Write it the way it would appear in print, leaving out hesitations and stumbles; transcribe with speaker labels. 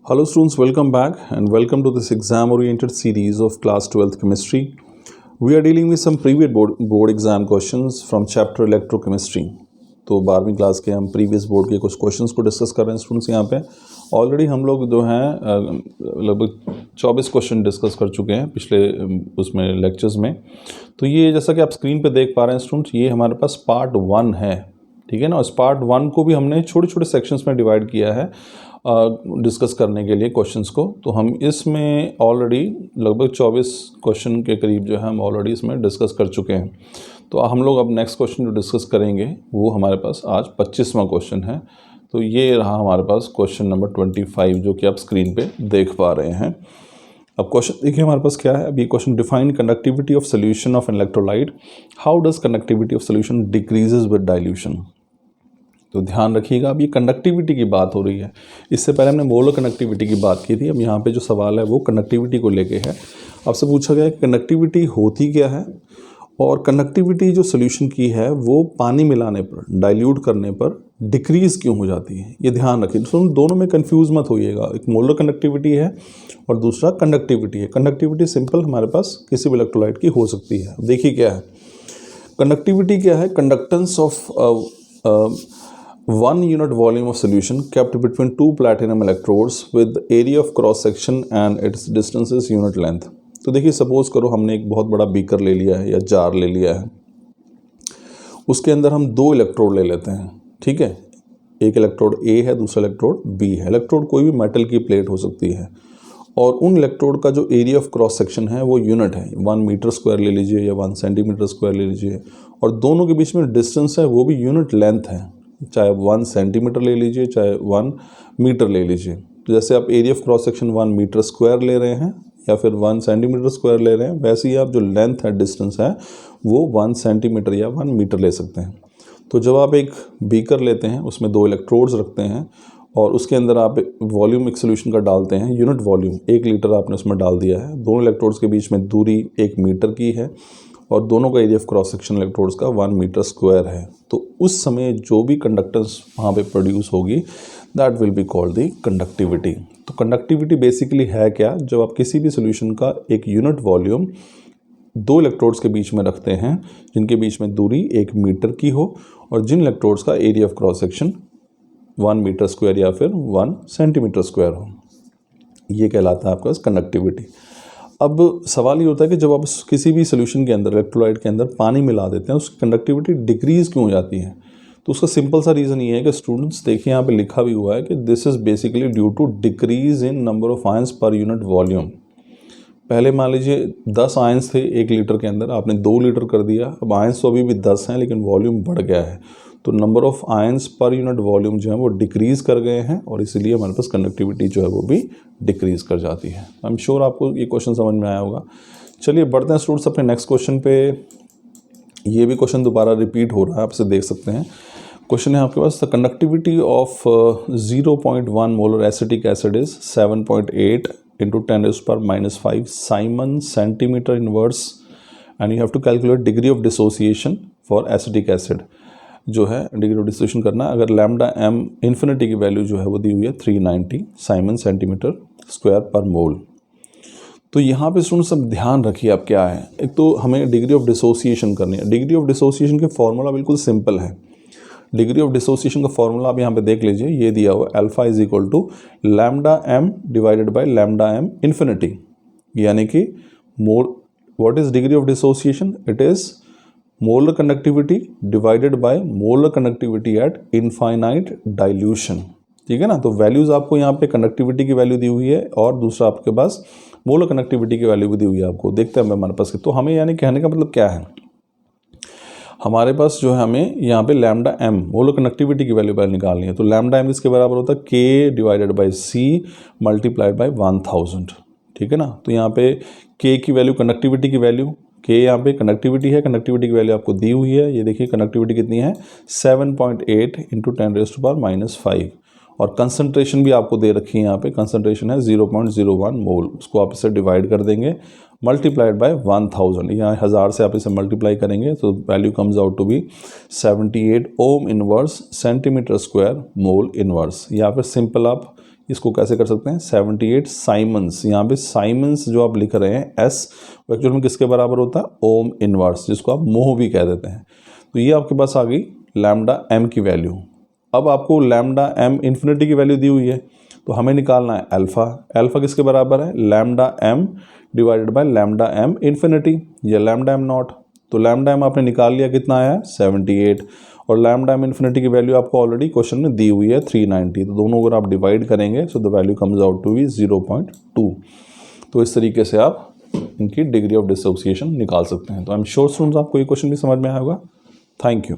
Speaker 1: Hello students, welcome back and welcome to this exam oriented series of class 12th chemistry. We are dealing with some previous board exam questions from chapter electrochemistry. तो 12वीं class के हम previous board के कुछ questions को discuss कर रहे हैं स्टूडेंट्स। यहाँ पे ऑलरेडी हम लोग जो हैं लगभग 24 क्वेश्चन डिस्कस कर चुके हैं पिछले उसमें लेक्चर्स में। तो ये जैसा कि आप स्क्रीन पे देख पा रहे हैं स्टूडेंट्स, ये हमारे पास पार्ट 1 है, ठीक है ना। इस पार्ट 1 को भी हमने छोटे छोटे सेक्शंस में डिवाइड किया है डिस्कस करने के लिए क्वेश्चंस को। तो हम इसमें ऑलरेडी लगभग 24 क्वेश्चन के करीब जो है हम ऑलरेडी इसमें डिस्कस कर चुके हैं। तो हम लोग अब नेक्स्ट क्वेश्चन जो डिस्कस करेंगे वो हमारे पास आज 25वां क्वेश्चन है। तो ये रहा हमारे पास क्वेश्चन नंबर 25 जो कि आप स्क्रीन पे देख पा रहे हैं। अब क्वेश्चन देखिए हमारे पास क्या है। अब ये question, define conductivity of solution of electrolyte, how does conductivity of solution decreases with dilution. तो ध्यान रखिएगा, अब ये कंडक्टिविटी की बात हो रही है। इससे पहले हमने मोलर कंडक्टिविटी की बात की थी। अब यहाँ पे जो सवाल है वो कंडक्टिविटी को लेके है। आपसे पूछा गया है कि कंडक्टिविटी होती क्या है और कंडक्टिविटी जो सोल्यूशन की है वो पानी मिलाने पर, डाइल्यूट करने पर डिक्रीज़ क्यों हो जाती है, ये ध्यान रखिए। तो दोनों में कंफ्यूज मत होइएगा। एक मोलर कंडक्टिविटी है और दूसरा कंडक्टिविटी है। कंडक्टिविटी सिंपल हमारे पास किसी भी इलेक्ट्रोलाइट की हो सकती है। देखिए क्या है कंडक्टिविटी, क्या है, conductance of 1 unit volume of solution kept between 2 platinum electrodes with area of cross section and its distances unit length। तो देखिए सपोज करो हमने एक बहुत बड़ा बीकर ले लिया है या जार ले लिया है, उसके अंदर हम 2 इलेक्ट्रोड ले लेते हैं, ठीक है। एक इलेक्ट्रोड A है, दूसरा इलेक्ट्रोड B है। इलेक्ट्रोड कोई भी मेटल की प्लेट हो सकती है और उन इलेक्ट्रोड का जो एरिया ऑफ क्रॉस सेक्शन है वो यूनिट है, 1 मीटर स्क्वायर ले लीजिए या 1 सेंटीमीटर स्क्वायर ले लीजिए, और दोनों के बीच में डिस्टेंस है वो भी यूनिट लेंथ है, चाहे 1 सेंटीमीटर ले लीजिए चाहे 1 मीटर ले लीजिए। तो जैसे आप area of cross section 1 meter square ले रहे हैं या फिर 1 सेंटीमीटर स्क्वायर ले रहे हैं, वैसे ही आप जो लेंथ है, डिस्टेंस है, वो 1 सेंटीमीटर या 1 मीटर ले सकते हैं। तो जब आप एक बीकर लेते हैं, उसमें 2 इलेक्ट्रोड्स रखते हैं और उसके अंदर आप वॉल्यूम एक सोल्यूशन का डालते हैं, यूनिट वॉल्यूम 1 लीटर आपने उसमें डाल दिया है। दोनों इलेक्ट्रोड्स के बीच में दूरी 1 मीटर की है और दोनों का area of cross section electrodes का 1 मीटर स्क्वायर है। तो उस समय जो भी कंडक्टेंस वहाँ पे प्रोड्यूस होगी that will be called the conductivity. तो कंडक्टिविटी बेसिकली है क्या, जब आप किसी भी सोल्यूशन का एक यूनिट वॉल्यूम 2 इलेक्ट्रोड्स के बीच में रखते हैं जिनके बीच में दूरी 1 मीटर की हो और जिन इलेक्ट्रोड्स का area of cross section 1 meter square या फिर 1 सेंटीमीटर स्क्वायर हो, ये कहलाता है आपका कंडक्टिविटी। अब सवाल ये होता है कि जब आप किसी भी सोल्यूशन के अंदर, इलेक्ट्रोलाइट के अंदर पानी मिला देते हैं, उसकी कंडक्टिविटी डिक्रीज़ क्यों हो जाती है। तो उसका सिंपल सा रीज़न ये है कि स्टूडेंट्स देखिए यहाँ पे लिखा भी हुआ है कि this is basically due to decrease in number of ions per unit volume. पहले मान लीजिए 10 आयंस थे 1 लीटर के अंदर, आपने 2 लीटर कर दिया। अब आयंस तो अभी भी 10 हैं लेकिन वॉल्यूम बढ़ गया है, तो number of ions per unit volume जो है वो डिक्रीज़ कर गए हैं और इसीलिए हमारे पास कंडक्टिविटी जो है वो भी डिक्रीज़ कर जाती है। आई एम श्योर आपको ये क्वेश्चन समझ में आया होगा। चलिए बढ़ते हैं स्टूडेंट्स अपने नेक्स्ट क्वेश्चन पे। ये भी क्वेश्चन दोबारा रिपीट हो रहा है, आप इसे देख सकते हैं। क्वेश्चन है आपके पास, the conductivity of 0.1 molar acetic acid is 7.8 × 10⁻⁵ siemens centimetre inverse and you have to calculate degree of dissociation for acetic acid. जो है डिग्री ऑफ डिसोसिएशन करना है। अगर लैम्डा एम इन्फिनिटी की वैल्यू जो है वो दी हुई है 390 साइमन सेंटीमीटर स्क्वायर पर मोल। तो यहाँ पे स्टूडेंट सब ध्यान रखिए आप क्या है। एक तो हमें डिग्री ऑफ डिसोसिएशन करनी है। डिग्री ऑफ डिसोसिएशन के फॉर्मूला बिल्कुल सिंपल है। डिग्री ऑफ डिसोसिएशन का फॉर्मूला आप यहाँ पे देख लीजिए, ये दिया हुआ alpha is equal to lambda M divided by lambda M infinity, यानी कि mole what is degree of dissociation, it is molar conductivity divided by molar conductivity at infinite dilution, ठीक है ना। तो वैल्यूज़ आपको यहाँ पे कंडक्टिविटी की वैल्यू दी हुई है और दूसरा आपके पास मोलर कंडक्टिविटी की वैल्यू भी दी हुई है। आपको देखते हैं हमारे पास। तो हमें यानी कहने का मतलब क्या है, हमारे पास जो है हमें यहाँ पे लैम्डा एम मोलर कंडक्टिविटी की वैल्यू निकालनी है। तो लैम्डा एम किसके बराबर होता है, k divided by c multiplied by 1000, ठीक है ना। तो यहाँ पे के की वैल्यू, कंडक्टिविटी की वैल्यू, के यहाँ पे कंडक्टिविटी है, कंडक्टिविटी की वैल्यू आपको दी हुई है। ये देखिए कंडक्टिविटी कितनी है 7.8 × 10⁻⁵ और कंसंट्रेशन भी आपको दे रखी है। यहाँ पे कंसंट्रेशन है 0.01 मोल। उसको आप इसे डिवाइड कर देंगे मल्टीप्लाइड बाय 1000, यहाँ 1000 से आप इसे मल्टीप्लाई करेंगे तो value comes out to be 78 ohm inverse centimeter square mole inverse. या फिर सिंपल आप इसको कैसे कर सकते हैं, 78 साइमंस, यहाँ पे साइमंस जो आप लिख रहे हैं एस, वो एक्चुअल में किसके बराबर होता है, ओम इनवर्स, जिसको आप मोह भी कह देते हैं। तो ये आपके पास आ गई लैम्डा एम की वैल्यू। अब आपको लैम्डा एम इन्फिनिटी की वैल्यू दी हुई है, तो हमें निकालना है अल्फ़ा। अल्फ़ा किसके बराबर है, lambda M divided by lambda M infinity या लैम्डा एम नॉट। तो लैम्डा एम आपने निकाल लिया, कितना आया है 78, और लैम्डा एम इन्फिनिटी की वैल्यू आपको ऑलरेडी क्वेश्चन में दी हुई है 390। तो दोनों अगर आप डिवाइड करेंगे so the value comes out to be 0.2। तो इस तरीके से आप इनकी डिग्री ऑफ डिसोसिएशन निकाल सकते हैं। तो आई एम श्योर स्टूडेंट्स आपको ये क्वेश्चन भी समझ में आया होगा। Thank you.